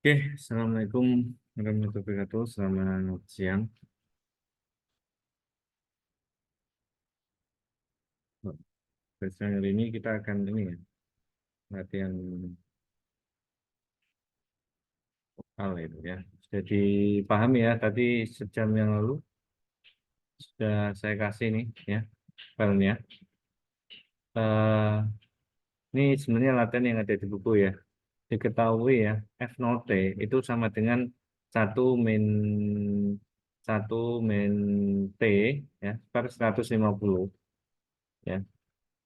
Oke, Assalamualaikum warahmatullahi wabarakatuh. Selamat siang. Siang hari ini kita akan ini ya, latihan vokal itu ya. Jadi paham ya, tadi sejam yang lalu sudah saya kasih nih ya, filenya. Eh, ini sebenarnya latihan yang ada di buku ya. Diketahui ya, F0T itu sama dengan satu min T ya, per 150 ya.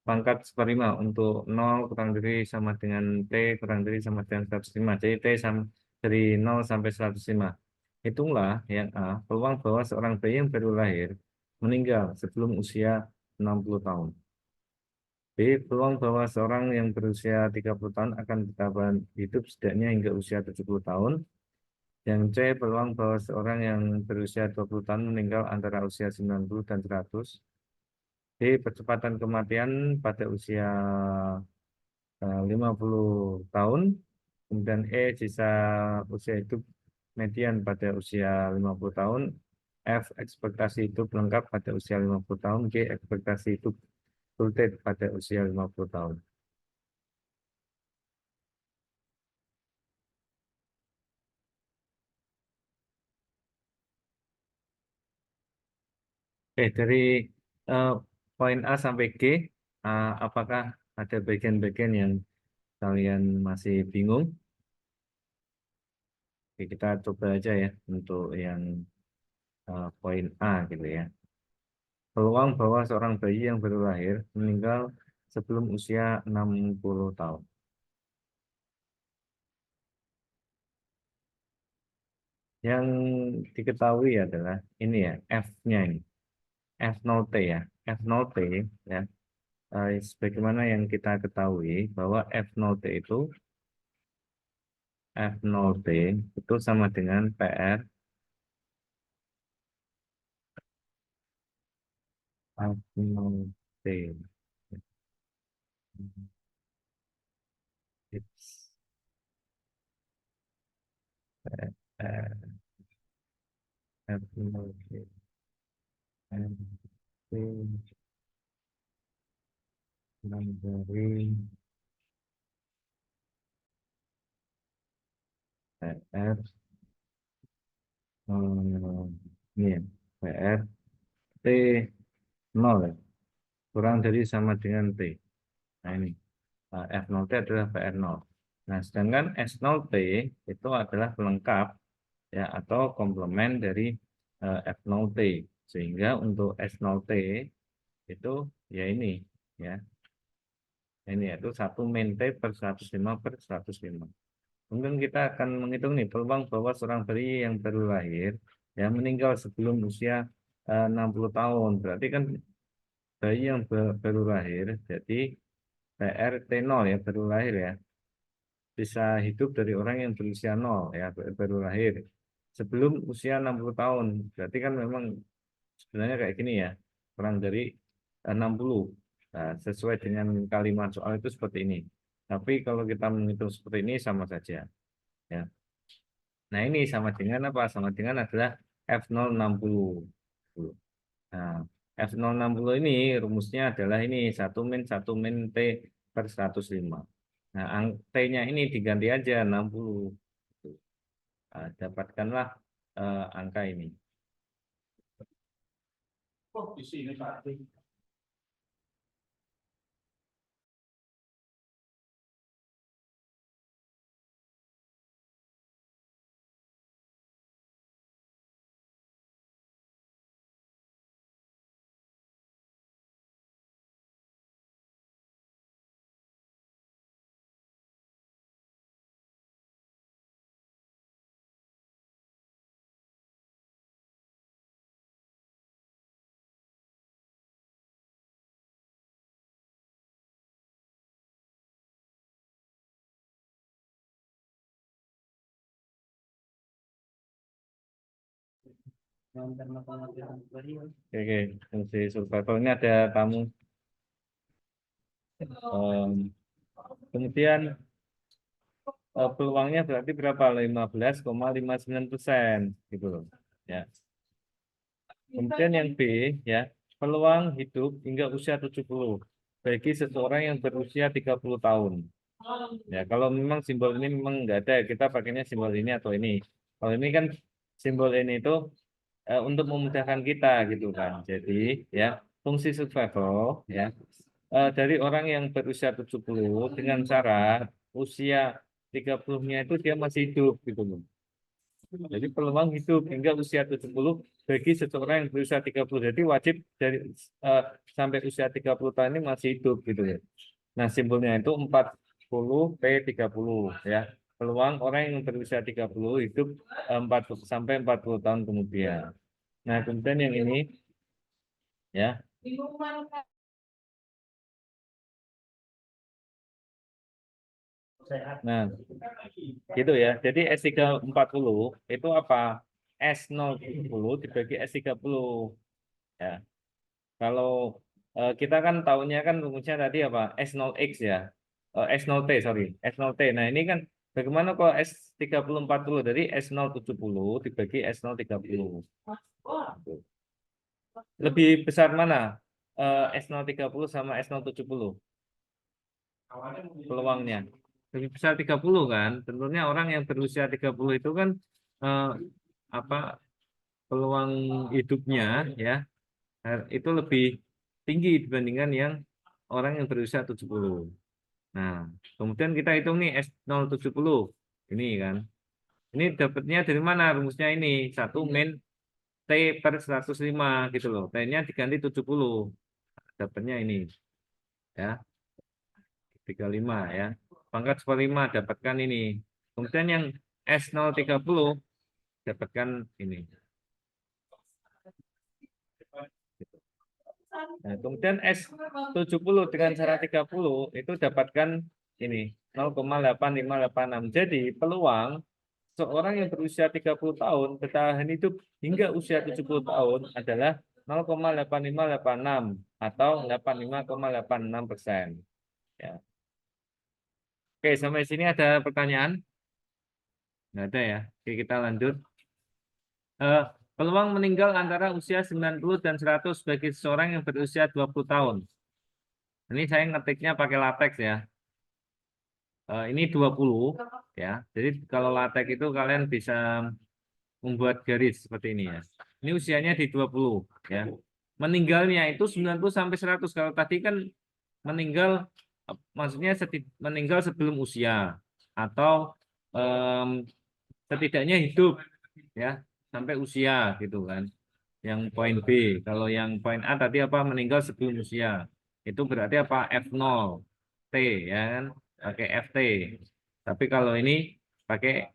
Pangkat seperlima untuk 0 kurang dari sama dengan T kurang dari sama dengan 105. Jadi T sama dari 0 sampai 105. Hitunglah yang A, peluang bahwa seorang bayi yang baru lahir meninggal sebelum usia 60 tahun. B, peluang bahwa seorang yang berusia 30 tahun akan bertahan hidup setidaknya hingga usia 70 tahun. Yang C, peluang bahwa seorang yang berusia 20 tahun meninggal antara usia 90 dan 100. D, percepatan kematian pada usia 50 tahun. Kemudian E, sisa usia hidup median pada usia 50 tahun. F, ekspektasi hidup lengkap pada usia 50 tahun. G, ekspektasi hidup ultimate pada usia 50 tahun. Dari eh, poin A sampai G, apakah ada bagian-bagian yang kalian masih bingung? Oke, kita coba aja ya untuk yang poin A gitu ya. Peluang bahwa seorang bayi yang baru lahir meninggal sebelum usia 60 tahun. Yang diketahui adalah ini ya, F-nya ini. F0T ya. F0T ya. Sebagaimana yang kita ketahui bahwa F0T F0T itu sama dengan PR F0T. It's F0T. Dari PR ini ya, PR T 0 ya, kurang dari sama dengan T. Nah ini F0T adalah PR0. Nah sedangkan S0T itu adalah pelengkap ya atau komplement dari F0T. Sehingga untuk S0T itu ya ini ya ini yaitu 1 min T per 105 per 105. Kemudian kita akan menghitung nih peluang bahwa seorang bayi yang baru lahir ya meninggal sebelum usia 60 tahun. Berarti kan bayi yang baru lahir, jadi PRT 0 ya, baru lahir ya, bisa hidup dari orang yang berusia 0 ya, baru lahir. Sebelum usia 60 tahun, berarti kan memang sebenarnya kayak gini ya, kurang dari 60. Nah, sesuai dengan kalimat soal itu seperti ini. Tapi kalau kita menghitung seperti ini sama saja. Ya. Nah ini sama dengan apa? Sama dengan adalah F060. Nah, F060 ini rumusnya adalah ini 1 min T per 105. Nah, T-nya ini diganti aja 60. Nah, dapatkanlah angka ini. Oh, di sini Pak. Oke, fungsi survival ini ada tamu. Kemudian peluangnya berarti berapa? 15,59% gitu loh. Ya. Kemudian yang B, ya, peluang hidup hingga usia 70 bagi seseorang yang berusia 30 tahun. Ya, kalau memang simbol ini memang nggak ada, kita pakainya simbol ini atau ini. Kalau ini kan simbol ini itu untuk memudahkan kita gitu kan. Jadi ya, fungsi survival ya dari orang yang berusia 70 dengan syarat usia 30-nya itu dia masih hidup gitu loh. Jadi peluang hidup hingga usia 70 bagi seseorang yang berusia 30. Jadi wajib dari eh, sampai usia 30 tahun ini masih hidup gitu ya. Nah, simbolnya itu 40P30 ya. Peluang orang yang berusia 30 hidup 40 sampai 40 tahun kemudian. Nah, kemudian yang ini ya. Nah, gitu ya. Jadi S340 itu apa? S070 dibagi S30 ya. Kalau kita kan tahunya kan rumusnya tadi apa? S0X ya. S0T, sorry. S0T. Nah, ini kan bagaimana kalau S3040 dari S070 dibagi S030. Lebih besar mana? S030 sama S070 peluangnya. Lebih besar 30 kan? Tentunya orang yang berusia 30 itu kan eh, apa peluang hidupnya ya itu lebih tinggi dibandingkan yang orang yang berusia 70. Nah, kemudian kita hitung nih S070 ini kan. Ini dapatnya dari mana rumusnya ini? 1 min T per 105 gitu loh. T-nya diganti 70. Dapatnya ini ya, 35 ya. Pangkat 5 dapatkan ini. Kemudian yang S030 dapatkan ini. Nah, kemudian S70 dengan cara 30 itu dapatkan ini 0,8586. Jadi peluang seorang yang berusia 30 tahun bertahan hidup hingga usia 70 tahun adalah 0,8586 atau 85,86%. Ya. Oke, sampai sini ada pertanyaan? Nggak ada ya. Oke, kita lanjut. Eh, peluang meninggal antara usia 90 dan 100 bagi seseorang yang berusia 20 tahun. Ini saya ngetiknya pakai latex ya. Ini 20 ya. Jadi kalau latex itu kalian bisa membuat garis seperti ini ya. Ini usianya di 20 ya. Meninggalnya itu 90 sampai 100. Kalau tadi kan meninggal maksudnya meninggal sebelum usia atau setidaknya hidup ya sampai usia gitu kan. Yang poin B. Kalau yang poin A tadi apa meninggal sebelum usia. Itu berarti apa F0 T ya kan pakai FT. Tapi kalau ini pakai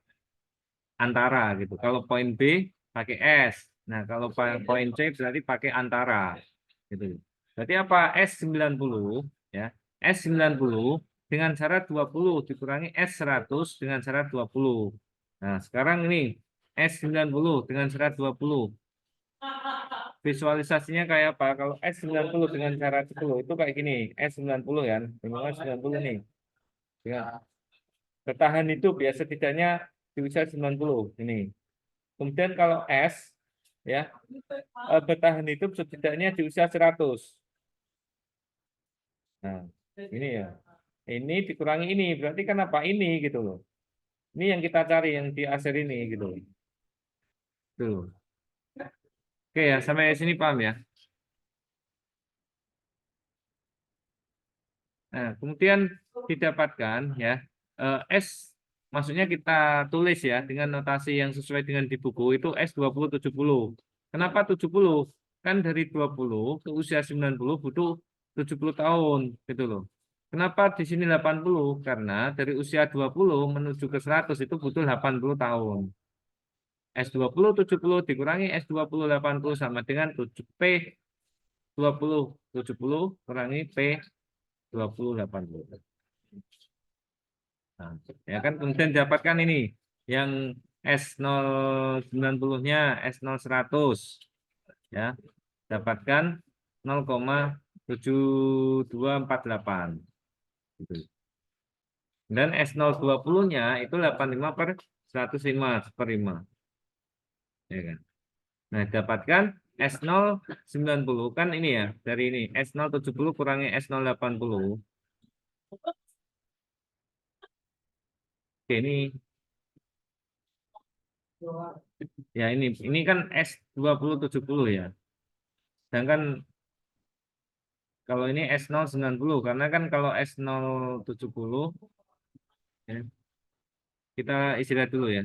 antara gitu. Kalau poin B pakai S. Nah, kalau poin C berarti pakai antara gitu. Berarti apa S90 ya. S90 dengan syarat 20 dikurangi S100 dengan syarat 20. Nah, sekarang ini S90 dengan syarat 20. Visualisasinya kayak apa? Kalau S90 dengan syarat 10 itu kayak gini. S90 kan. Minimal 90 nih. Ya. Bertahan hidup ya setidaknya di usia 90 ini. Kemudian kalau S ya bertahan hidup setidaknya di usia 100. Nah, ini ya. Ini dikurangi ini berarti kan apa ini gitu loh. Ini yang kita cari yang di aser ini gitu loh. Tuh. Oke ya, sampai sini paham ya. Nah, kemudian didapatkan ya S maksudnya kita tulis ya dengan notasi yang sesuai dengan di buku itu S20 70. Kenapa 70? Kan dari 20 ke usia 90 butuh 70 tahun gitu loh. Kenapa di sini 80? Karena dari usia 20 menuju ke 100 itu butuh 80 tahun. S20 70 dikurangi S20 80 sama dengan 7P 20 70 kurangi P 20 80. Nah, ya kan kemudian dapatkan ini yang S090-nya S0100 ya. Dapatkan 0,7248 gitu. Dan S020-nya itu 85/105 ya kan. Nah, dapatkan S090 kan ini ya, dari ini S070 kurangi S080. Oke, ya ini kan S2070 ya. Sedangkan kalau ini S090 karena kan kalau S070 ya, kita istirahat dulu ya.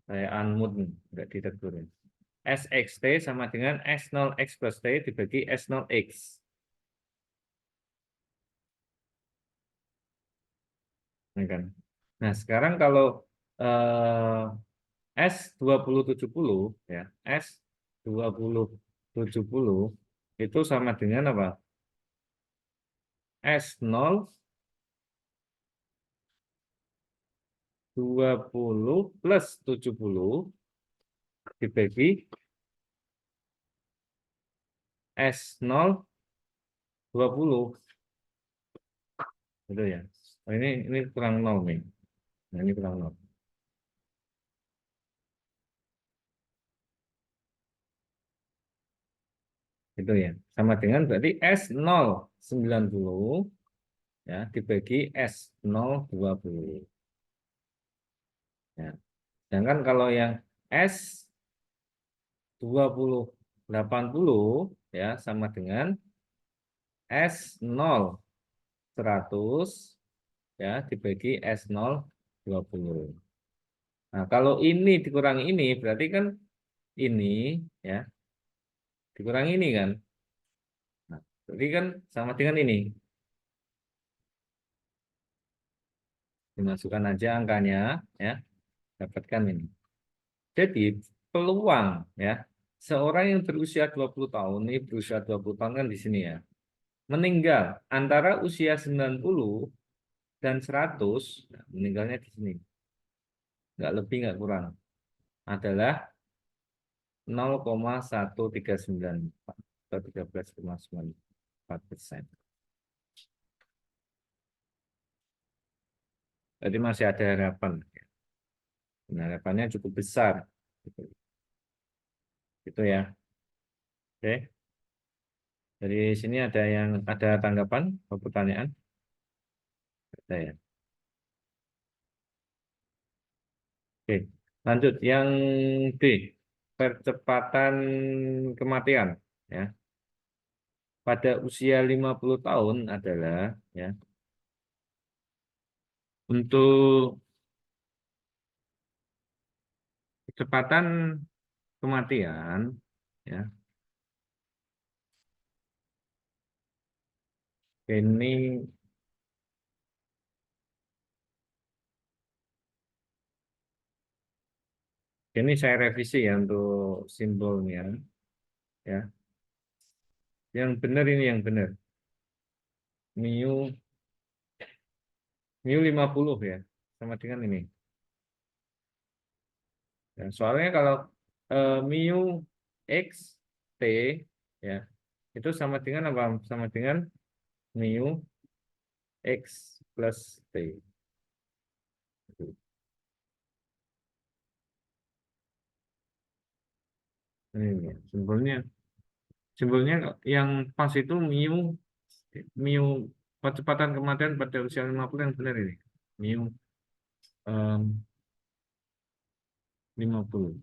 Saya unmute nih, nggak ditegur ya. SXT sama dengan S0X plus T dibagi S0X. Ya kan? Nah, sekarang kalau S2070 ya, S2070 itu sama dengan apa? S020 plus 70 dibagi S020 gitu ya. Oh, ini kurang 0 nih. Nah, ini kurang 0. Itu ya. Sama dengan berarti S090 ya dibagi S020 ya. Sedangkan kalau yang S2080 ya sama dengan S0100 ya dibagi S020. Nah, kalau ini dikurangi ini berarti kan ini ya dikurangi ini kan. Nah, berarti kan sama dengan ini. Dimasukkan aja angkanya ya, dapatkan ini. Jadi peluang ya seorang yang berusia 20 tahun, ini berusia 20 tahun kan di sini ya, meninggal antara usia 90 dan 100, nah, meninggalnya di sini. Nggak lebih nggak kurang, adalah 0,1394 atau 13,94%. Jadi masih ada harapan. Nah, harapannya cukup besar. Gitu ya. Oke. Dari sini ada tanggapan atau pertanyaan? Ada ya. Oke. Lanjut yang D, percepatan kematian ya. Pada usia 50 tahun adalah ya untuk kecepatan kematian ya ini saya revisi ya untuk simbolnya ya. Yang benar ini yang benar. Mu mu 50 ya sama dengan ini. Ya, soalnya kalau mu x t ya itu sama dengan apa? Sama dengan mu x plus t. Ini simbolnya. Simbolnya yang pas itu mu, mu percepatan kematian pada usia 50 yang benar ini. Mu 50.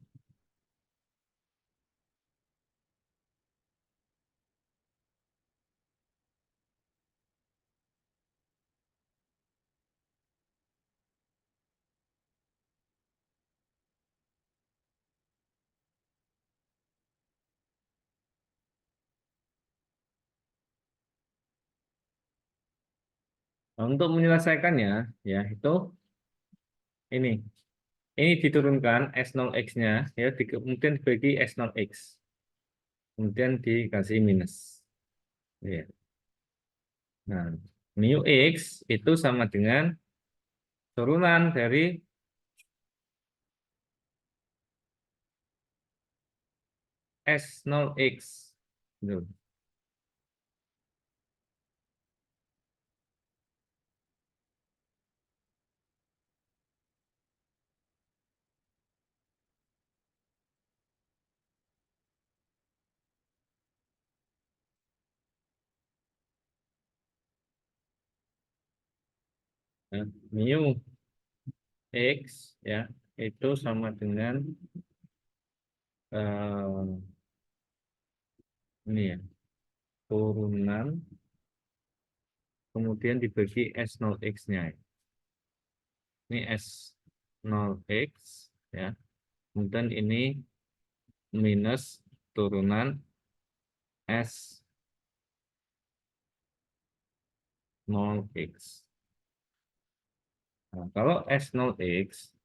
Nah, untuk menyelesaikannya, ya itu ini. Ini diturunkan S0X-nya, ya, kemudian dibagi S0X. Kemudian dikasih minus. Ya. Nah, mu X itu sama dengan turunan dari S0X. Gitu. Nah, mu X, ya, itu sama dengan eh, ini ya, turunan kemudian dibagi S0X-nya. Ini S0X, ya. Kemudian ini minus turunan S0X. Nah, kalau S0X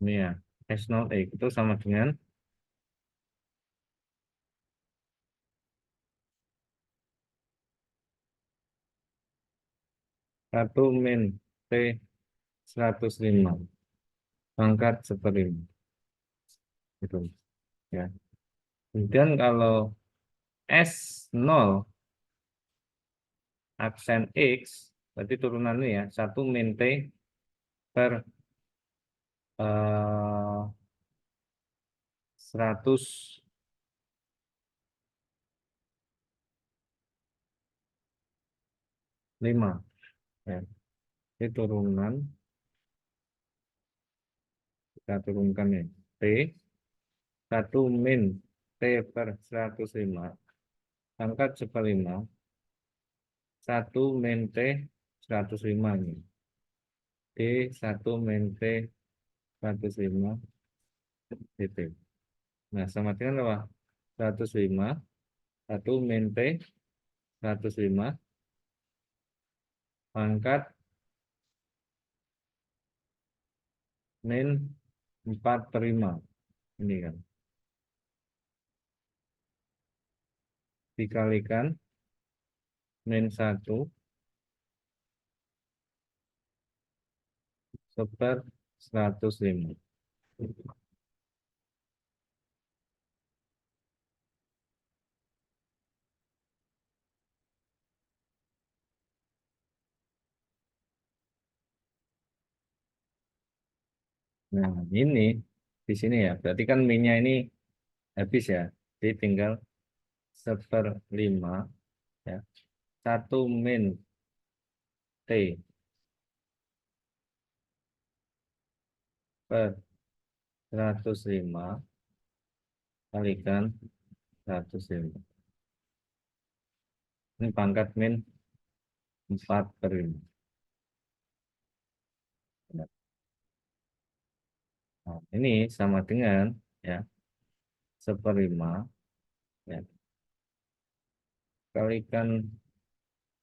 ini ya, S0X itu sama dengan 1 min T 105 pangkat 1/5 gitu ya. Kemudian kalau S0 aksen X berarti turunannya ya 1 min T per 105 ya. Ini turunan kita turunkan ya. T 1 min T per 105 pangkat 1/5 1 min T 105 ini. D 1 min T 105 dt. Nah, sama dengan apa? 105 1 min T 105 pangkat min 4/5 ini kan dikalikan min 1 per 105. Nah, ini di sini ya. Berarti kan minnya ini habis ya. Jadi tinggal 1/5 ya. 1 min T per 105 kalikan 105. Ini pangkat min 4/5. Nah, ini sama dengan ya 1/5 ya kalikan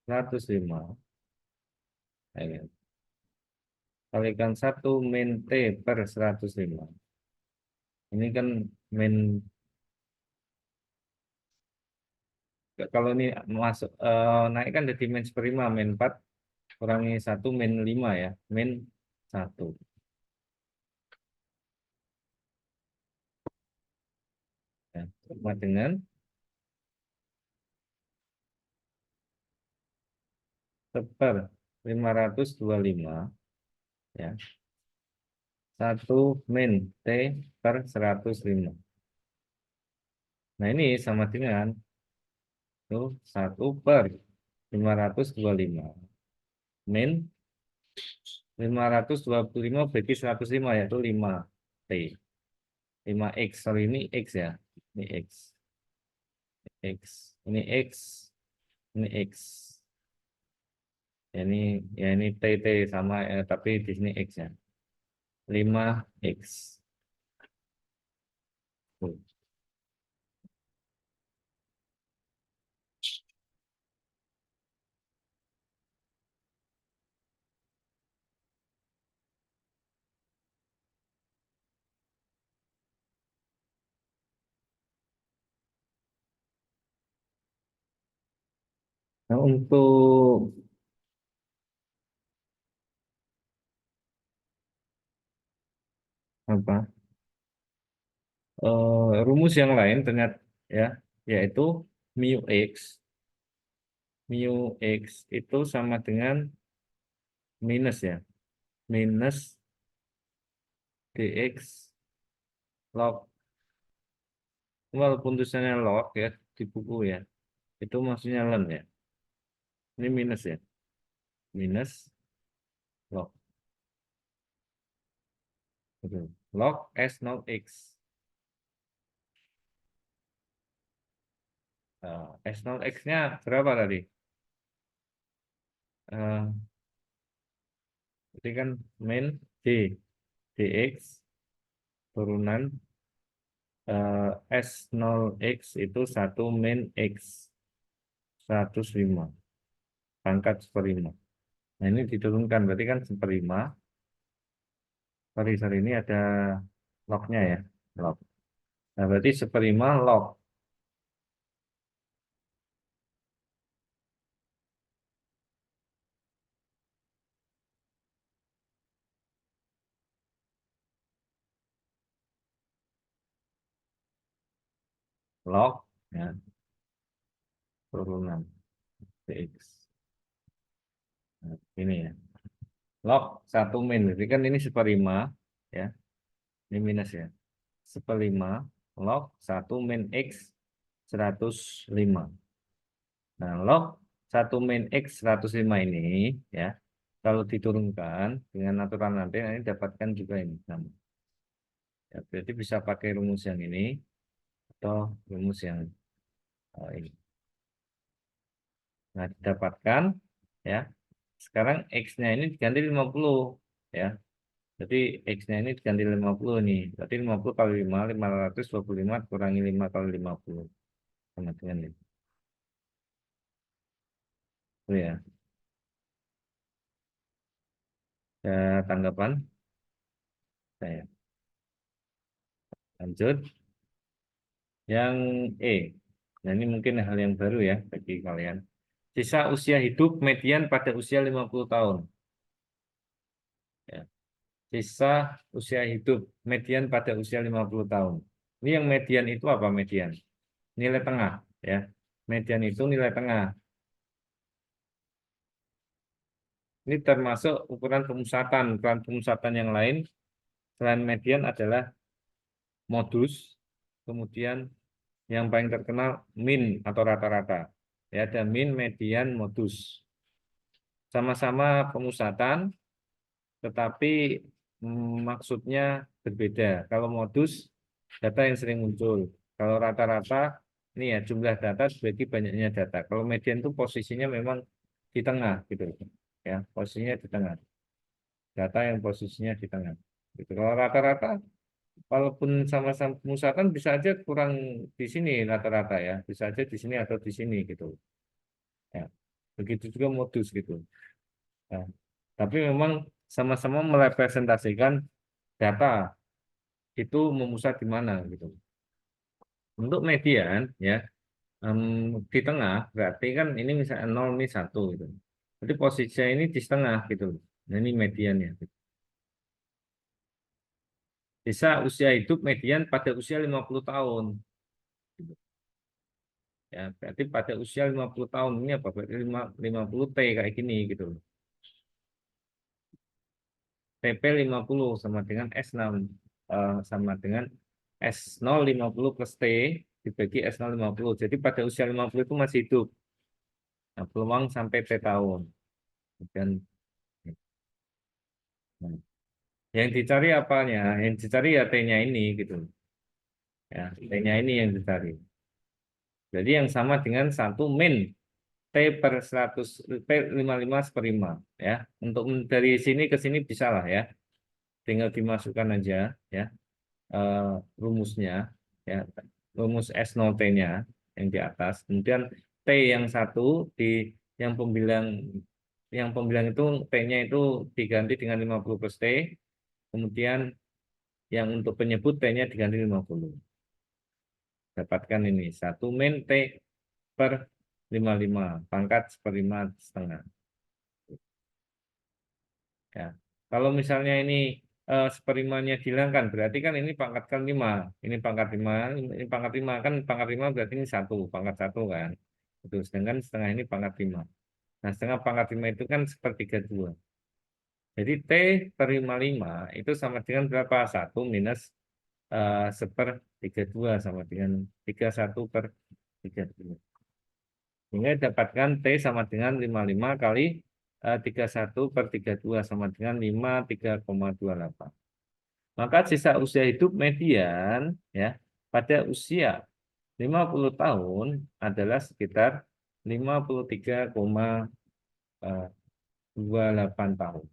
105 ya, kalikan 1 min T per 105. Ini kan min, kalau ini masuk naik kan jadi min 1/5 min 4 kurangi 1 min 5 ya min 1 ya, sama dengan seper 525 ya. 1 min T per 105. Nah, ini sama dengan tuh 1 per 525 min 525 bagi 105 yaitu 5 T. 5X, sorry ini X ya. Ini X. X. Ini X. Ini X. Ya ini TT sama tapi di sini X ya. 5X. Tuh. Nah, untuk apa? Rumus yang lain ternyata ya, yaitu mu x. Mu x itu sama dengan minus ya. Minus dx log. Walaupun tulisannya log ya di buku ya. Itu maksudnya ln ya. Ini minus ya. Minus log. Betul. Log S0x. S0x-nya berapa tadi? Eh, Jadi kan min D dx turunan S0x itu 1 min x 105 pangkat 1/5. Nah ini diturunkan berarti kan 1/5. Sorry ini ada lognya ya, log. Nah berarti 1/5 log. Log ya, turunan dx. Nah, ini ya, log 1 min berarti kan ini 1/5 ya, ini minus ya, 1/5 log 1 min x 105. Nah log 1 min x 105 ini ya, kalau diturunkan dengan aturan nanti dapatkan juga ini sama. Ya, berarti bisa pakai rumus yang ini atau rumus yang ini. Nah, didapatkan ya. Sekarang X-nya ini diganti 50 ya. Jadi X-nya ini diganti 50 nih. Berarti 50 kali 5, 525 kurangi 5 kali 50. Sama dengan ini. Oh ya. Ada tanggapan? Saya lanjut. Yang E. Nah, ini mungkin hal yang baru ya bagi kalian. Sisa usia hidup median pada usia 50 tahun. Ya. Sisa usia hidup median pada usia 50 tahun. Ini yang median itu apa median? Nilai tengah ya. Median itu nilai tengah. Ini termasuk ukuran pemusatan. Ukuran pemusatan yang lain selain median adalah modus, kemudian yang paling terkenal min atau rata-rata. Ya, ada min, median, modus. Sama-sama pemusatan, tetapi maksudnya berbeda. Kalau modus, data yang sering muncul. Kalau rata-rata, ini ya jumlah data dibagi banyaknya data. Kalau median itu posisinya memang di tengah gitu. Ya, posisinya di tengah. Data yang posisinya di tengah. Gitu. Kalau rata-rata, walaupun sama-sama pemusatan bisa aja kurang di sini rata-rata ya. Bisa aja di sini atau di sini gitu. Ya. Begitu juga modus gitu. Ya. Tapi memang sama-sama merepresentasikan data itu memusat di mana gitu. Untuk median ya di tengah berarti kan ini misalnya 0 ini 1 gitu. Jadi posisinya ini di setengah gitu. Nah, ini mediannya. Bisa usia hidup median pada usia 50 tahun. Ya, berarti pada usia 50 tahun ini apa? Berarti 50 T kayak gini gitu. TP 50 sama dengan S6 sama dengan S0 50 plus T dibagi S0 50. Jadi pada usia 50 itu masih hidup. Nah, peluang sampai T tahun. Dan nah, yang dicari apanya? Yang dicari ya T-nya ini gitu. Ya, T-nya ini yang dicari. Jadi yang sama dengan 1 min T per 100 P 55 seperlima ya. Untuk dari sini ke sini bisa lah ya. Tinggal dimasukkan aja ya eh, rumusnya ya. Rumus S0T-nya yang di atas. Kemudian T yang satu di yang pembilang itu T-nya itu diganti dengan 50 plus T. Kemudian yang untuk penyebut T-nya diganti 50. Dapatkan ini 1 min T per 55 pangkat seperlima setengah. Ya. Kalau misalnya ini seperimanya dihilangkan, berarti kan ini pangkat kan 5, ini pangkat 5, ini pangkat 5 kan pangkat 5 berarti ini satu, pangkat satu kan. Itu sedangkan setengah ini pangkat 5. Nah, setengah pangkat 5 itu kan sepertiga 2. Jadi T per 55 itu sama dengan berapa? 1 minus 1/32 sama dengan 31 per 32. Sehingga dapatkan T sama dengan 55 kali 31 per 32 sama dengan 53,28. Maka sisa usia hidup median ya pada usia 50 tahun adalah sekitar 53,28 tahun.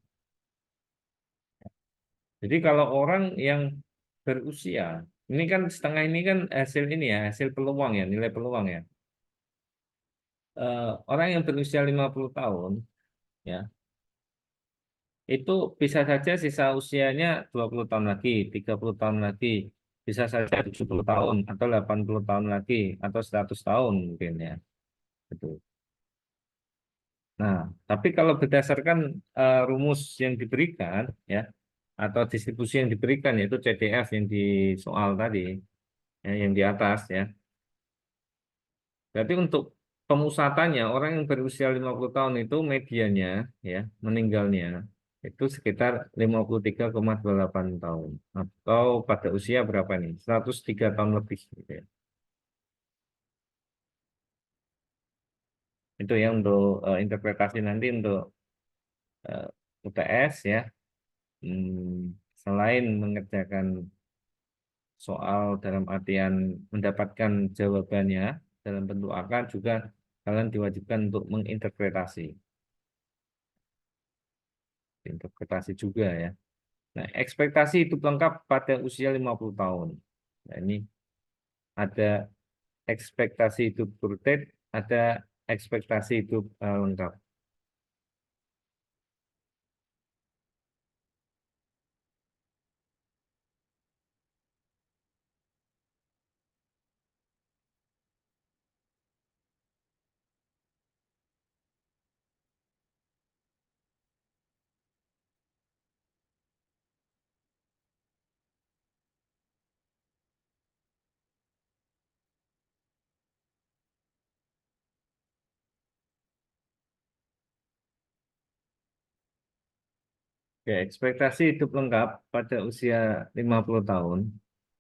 Jadi kalau orang yang berusia, ini kan setengah ini kan hasil ini ya, hasil peluang ya, nilai peluang ya. Orang yang berusia 50 tahun ya itu bisa saja sisa usianya 20 tahun lagi, 30 tahun lagi, bisa saja 70 tahun atau 80 tahun lagi atau 100 tahun mungkin ya. Betul. Nah, tapi kalau berdasarkan rumus yang diberikan ya atau distribusi yang diberikan yaitu CDF yang di soal tadi ya, yang di atas ya. Berarti untuk pemusatannya orang yang berusia 50 tahun itu mediannya ya meninggalnya itu sekitar 53,28 tahun atau pada usia berapa nih? 103 tahun lebih gitu ya. Itu ya untuk interpretasi nanti untuk eh, UTS ya. Selain mengerjakan soal dalam artian mendapatkan jawabannya dalam bentuk angka juga kalian diwajibkan untuk menginterpretasi. Interpretasi juga ya. Nah, ekspektasi hidup lengkap pada usia 50 tahun. Nah, ini ada ekspektasi hidup burdet, ada ekspektasi hidup lengkap. Ya, ekspektasi hidup lengkap pada usia 50 tahun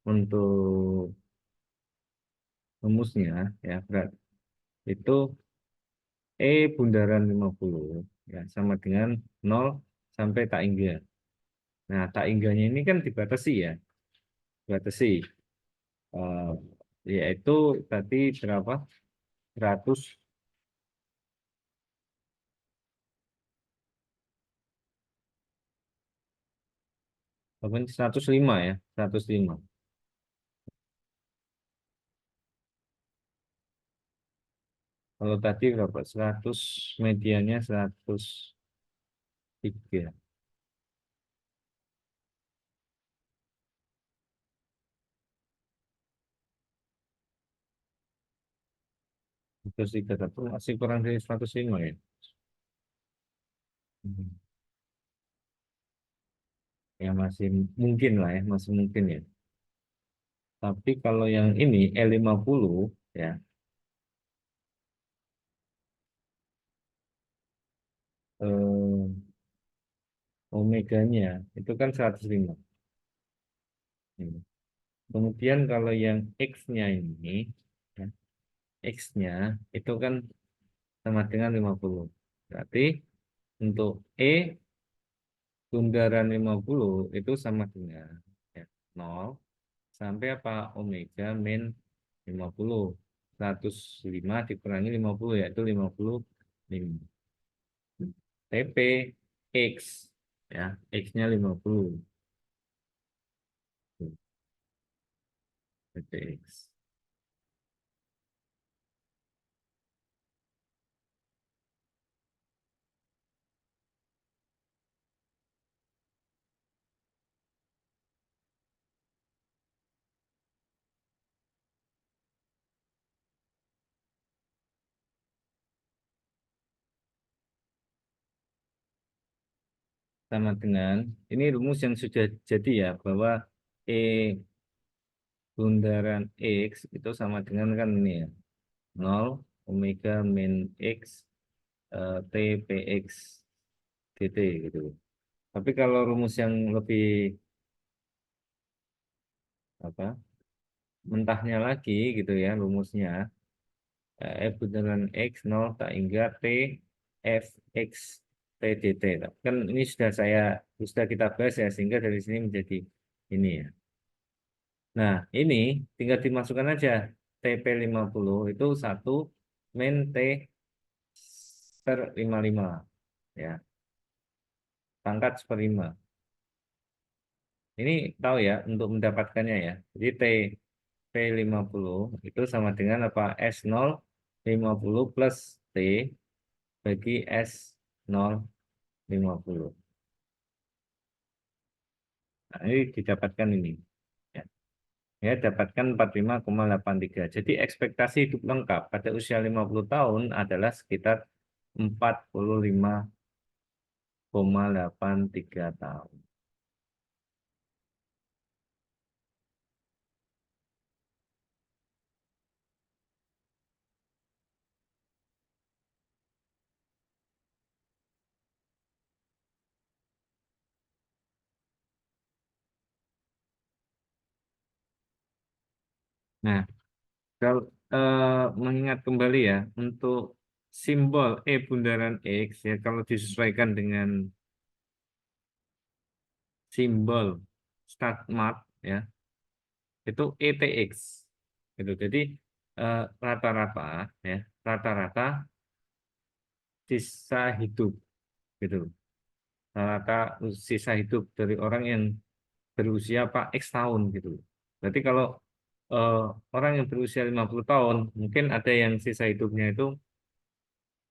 untuk rumusnya ya berat itu bundaran 50 ya sama dengan 0 sampai tak hingga. Nah, tak hingganya ini kan dibatasi ya, dibatasi eh, yaitu tadi berapa? 100 apa ini? 105 ya, 105. Kalau tadi berapa? 100 mediannya 103. Terus 31 masih kurang dari 105 ya. Hmm. Ya masih mungkin lah ya, masih mungkin ya. Tapi kalau yang ini E50 ya, eh, omeganya itu kan 105. Ini. Kemudian kalau yang X-nya ini, ya, X-nya itu kan sama dengan 50. Berarti untuk E bundaran 50 itu sama dengan ya, 0 sampai apa omega min 50. 105 dikurangi 50 yaitu 55. TP X ya, X-nya 50. TP X. Sama dengan ini rumus yang sudah jadi ya bahwa E bundaran X itu sama dengan kan ini ya 0 omega min X T PX dt gitu. Tapi kalau rumus yang lebih apa mentahnya lagi gitu ya rumusnya F bundaran X 0 tak hingga T F X T dt. Kan ini sudah kita bahas ya sehingga dari sini menjadi ini ya. Nah, ini tinggal dimasukkan aja TP 50 itu 1 min T per 55 ya, pangkat seperlima. Ini tahu ya untuk mendapatkannya ya. Jadi P50 itu sama dengan apa? S0 50 plus T bagi S0 50. Nah, ini didapatkan ini. Ya. Ya, dapatkan 45,83. Jadi ekspektasi hidup lengkap pada usia 50 tahun adalah sekitar 45,83 tahun. Nah, kalau mengingat kembali ya, untuk simbol E bundaran X ya kalau disesuaikan dengan simbol start mart ya itu ETX gitu. Jadi rata-rata ya rata-rata sisa hidup gitu. Rata sisa hidup dari orang yang berusia Pak X tahun gitu. Berarti kalau eh, orang yang berusia 50 tahun, mungkin ada yang sisa hidupnya itu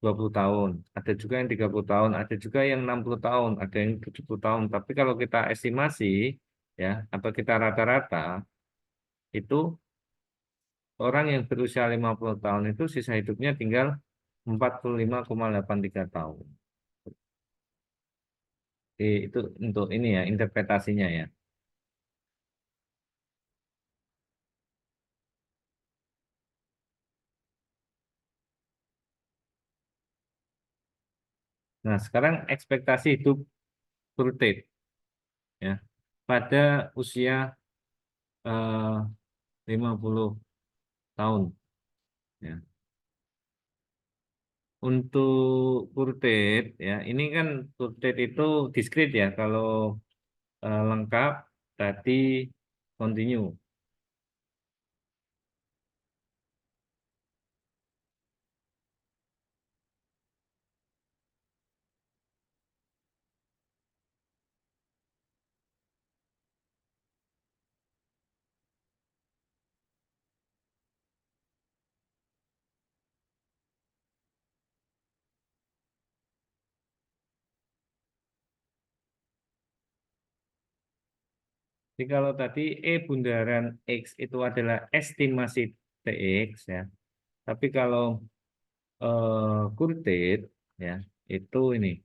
20 tahun, ada juga yang 30 tahun, ada juga yang 60 tahun, ada yang 70 tahun. Tapi kalau kita estimasi ya atau kita rata-rata itu orang yang berusia 50 tahun itu sisa hidupnya tinggal 45,83 tahun. Itu untuk ini ya interpretasinya ya. Nah, sekarang ekspektasi hidup Turut ya pada usia 50 tahun ya. Untuk kurtit ya, ini kan kurtit itu diskrit ya. Kalau lengkap tadi continue. Jadi kalau tadi bundaran X itu adalah estimasi TX ya. Tapi kalau kurtit ya itu ini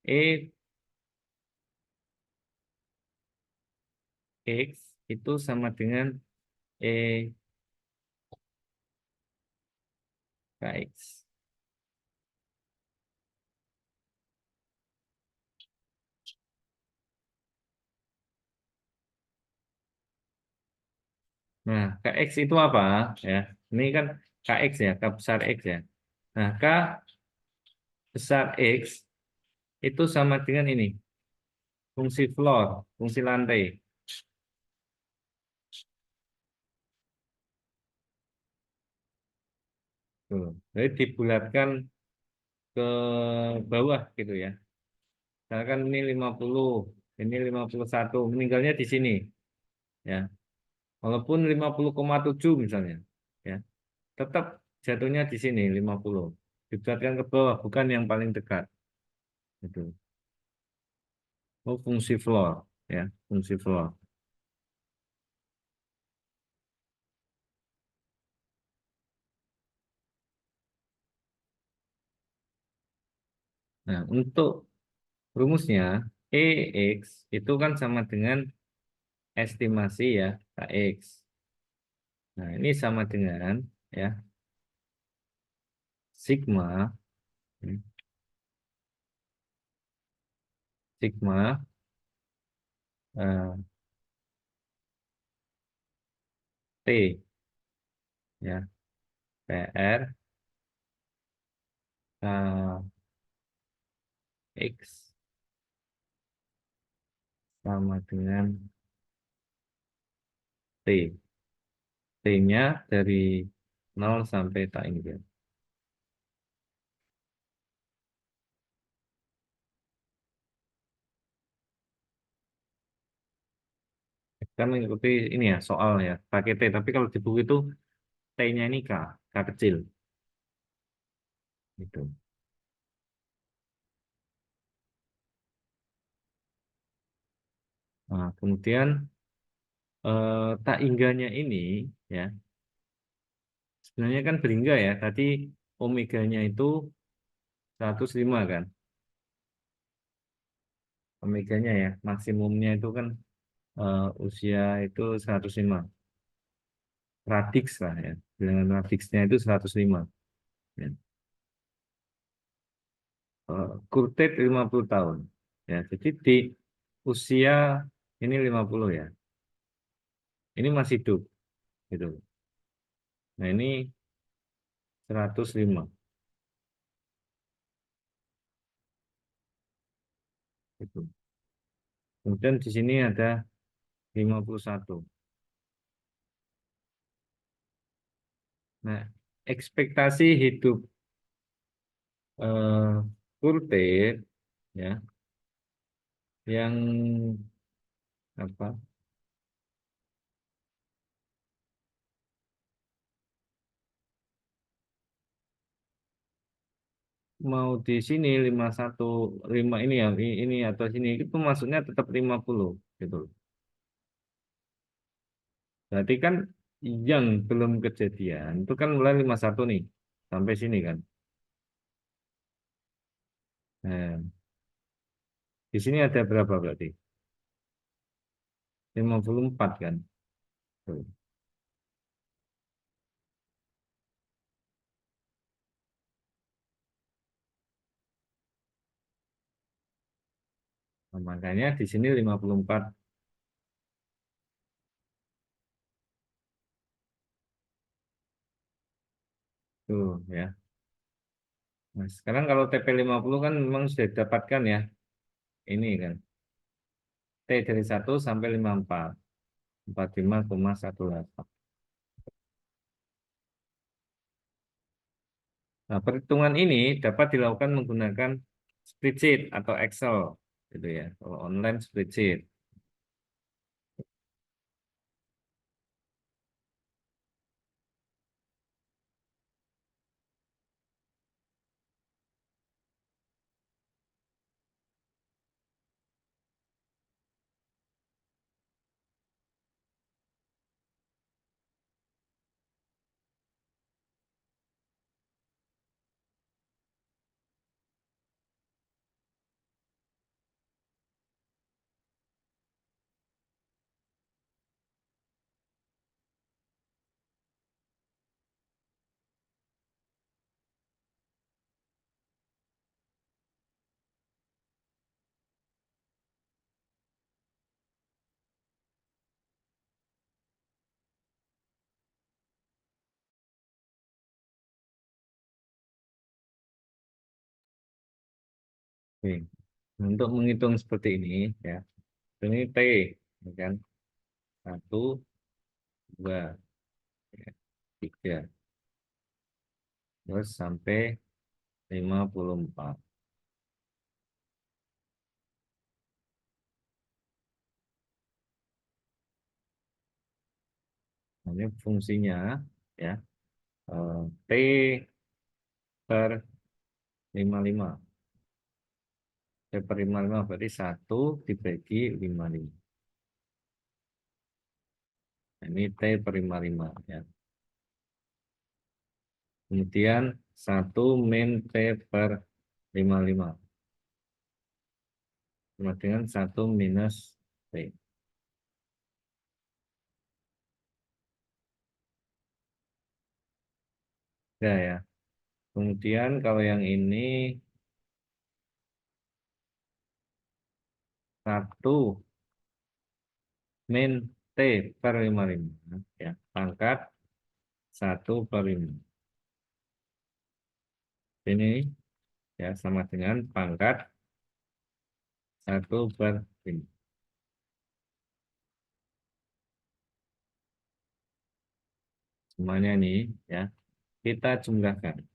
E X itu sama dengan E KX. Nah, KX itu apa? Ya, ini kan KX ya, K besar X ya. Nah, K besar X itu sama dengan ini, fungsi floor, fungsi lantai. Tuh. Jadi dibulatkan ke bawah gitu ya. Misalkan ini 50, ini 51, meninggalnya di sini ya. Walaupun 50,7 misalnya ya, tetap jatuhnya di sini 50. Dibulatkan ke bawah, bukan yang paling dekat. Itu. Oh, fungsi floor ya, fungsi floor. Nah, untuk rumusnya EX itu kan sama dengan estimasi ya KX. Nah, ini sama dengan ya sigma ya, sigma eh, T ya PR X sama dengan T. T-nya dari 0 sampai tak ini ya. Kita mengikuti ini ya soal ya pakai T. Tapi kalau di buku itu T-nya ini K kecil gitu. Nah, kemudian tak ingganya ini ya sebenarnya kan beringga ya. Tadi omeganya itu 105 kan. Omeganya ya maksimumnya itu kan usia itu 105. Radix lah ya. Bilangan radixnya itu 105. Ya. Kurtit 50 tahun. Ya, jadi di usia ini 50 ya. Ini masih hidup gitu. Nah, ini 105 gitu. Kemudian di sini ada 51. Nah, ekspektasi hidup eh, kurtit ya yang apa mau di sini 51 5 ini ya ini atau sini itu masuknya tetap 50 gitu. Berarti kan yang belum kejadian itu kan mulai 51 nih sampai sini kan. Nah, di sini ada berapa berarti? 54 kan. Tuh. Nah, makanya di sini 54 tuh ya. Nah, sekarang kalau TP50 kan memang sudah didapatkan ya. Ini kan T dari 1 sampai 54. 45,18. Nah, perhitungan ini dapat dilakukan menggunakan spreadsheet atau Excel gitu ya. Kalau online spreadsheet. Oke. Untuk menghitung seperti ini ya, ini T, ya kan? 1, 2, ya, 3, terus sampai 54. Ini fungsinya ya, T per 55. T per 55 berarti 1 dibagi 55. Nah, ini T per 55 ya. Kemudian 1 min T per 55 sama dengan 1 minus T. Ya, ya. Kemudian kalau yang ini 1 min T per 55 ya, pangkat 1 per 5. Ini ya sama dengan pangkat 1 per 5. Semuanya ini ya kita jumlahkan.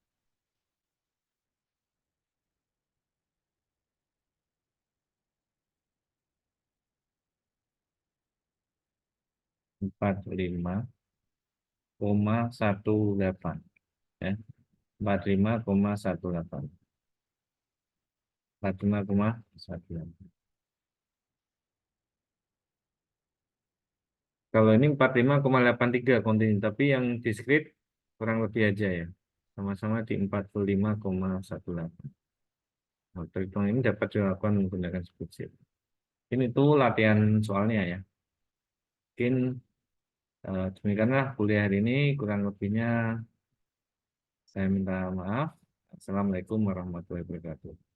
45,18 ya. 45,18. 45,18. Kalau ini 45,83 kontinu, tapi yang diskrit kurang lebih aja ya. Sama-sama di 45,18. Nah, perhitungan ini dapat dilakukan menggunakan spreadsheet. Ini tuh latihan soalnya ya. Mungkin demikianlah kuliah hari ini, kurang lebihnya saya minta maaf. Assalamualaikum warahmatullahi wabarakatuh.